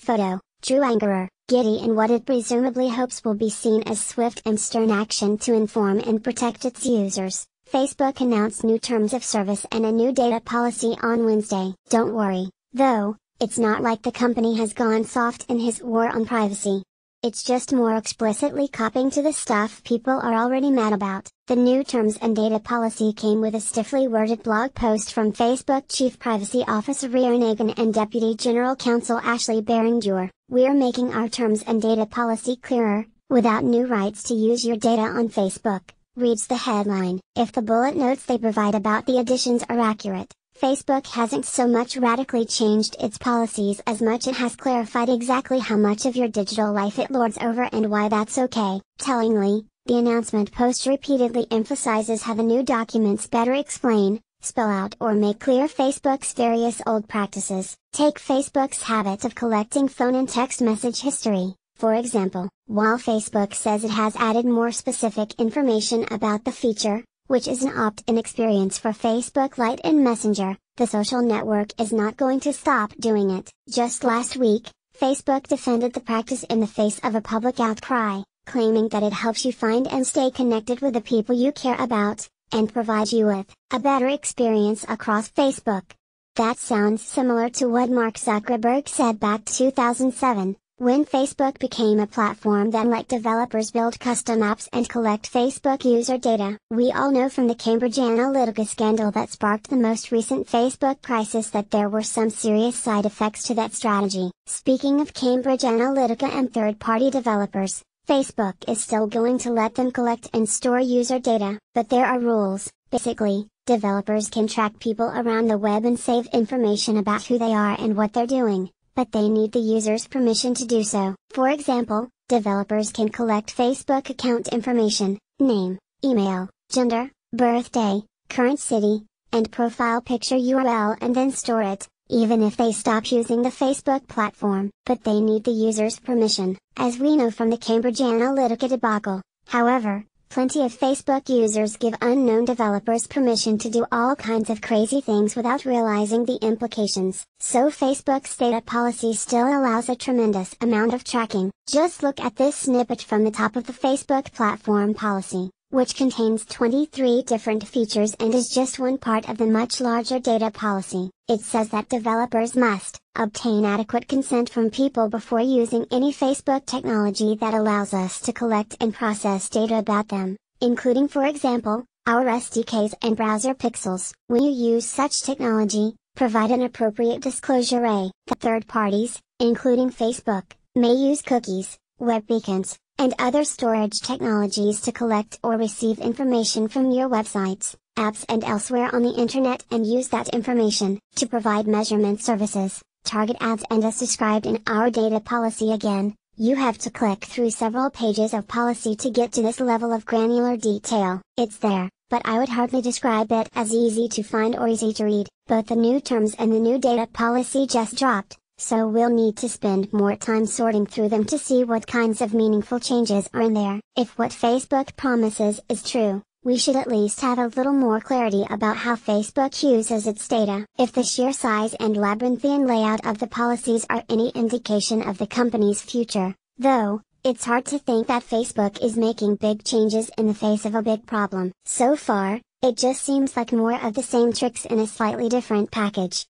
Photo, Drew Angerer, Getty. In what it presumably hopes will be seen as swift and stern action to inform and protect its users, Facebook announced new terms of service and a new data policy on Wednesday. Don't worry, though, it's not like the company has gone soft in his war on privacy. It's just more explicitly copying to the stuff people are already mad about. The new terms and data policy came with a stiffly worded blog post from Facebook Chief Privacy Officer Ryan Nagan and Deputy General Counsel Ashley Berenguer. "We're making our terms and data policy clearer, without new rights to use your data on Facebook," reads the headline. If the bullet notes they provide about the additions are accurate, Facebook hasn't so much radically changed its policies as much it has clarified exactly how much of your digital life it lords over and why that's okay. Tellingly, the announcement post repeatedly emphasizes how the new documents better explain, spell out or make clear Facebook's various old practices. Take Facebook's habit of collecting phone and text message history, for example. While Facebook says it has added more specific information about the feature, which is an opt-in experience for Facebook Lite and Messenger, the social network is not going to stop doing it. Just last week, Facebook defended the practice in the face of a public outcry, claiming that it helps you find and stay connected with the people you care about, and provides you with a better experience across Facebook. That sounds similar to what Mark Zuckerberg said back 2007. When Facebook became a platform that let developers build custom apps and collect Facebook user data. We all know from the Cambridge Analytica scandal that sparked the most recent Facebook crisis that there were some serious side effects to that strategy. Speaking of Cambridge Analytica and third-party developers, Facebook is still going to let them collect and store user data, but there are rules. Basically, developers can track people around the web and save information about who they are and what they're doing, but they need the user's permission to do so. For example, developers can collect Facebook account information, name, email, gender, birthday, current city, and profile picture URL and then store it, even if they stop using the Facebook platform. But they need the user's permission, as we know from the Cambridge Analytica debacle. However, plenty of Facebook users give unknown developers permission to do all kinds of crazy things without realizing the implications. So Facebook's data policy still allows a tremendous amount of tracking. Just look at this snippet from the top of the Facebook platform policy, which contains 23 different features and is just one part of the much larger data policy. It says that developers must obtain adequate consent from people before using any Facebook technology that allows us to collect and process data about them, including, for example, our SDKs and browser pixels. When you use such technology, provide an appropriate disclosure that third parties, including Facebook, may use cookies, web beacons, and other storage technologies to collect or receive information from your websites, apps and elsewhere on the internet and use that information to provide measurement services, target ads. And as described in our data policy, again, you have to click through several pages of policy to get to this level of granular detail. It's there, but I would hardly describe it as easy to find or easy to read. Both the new terms and the new data policy just dropped, so we'll need to spend more time sorting through them to see what kinds of meaningful changes are in there. If what Facebook promises is true, we should at least have a little more clarity about how Facebook uses its data. If the sheer size and labyrinthine layout of the policies are any indication of the company's future, though, it's hard to think that Facebook is making big changes in the face of a big problem. So far, it just seems like more of the same tricks in a slightly different package.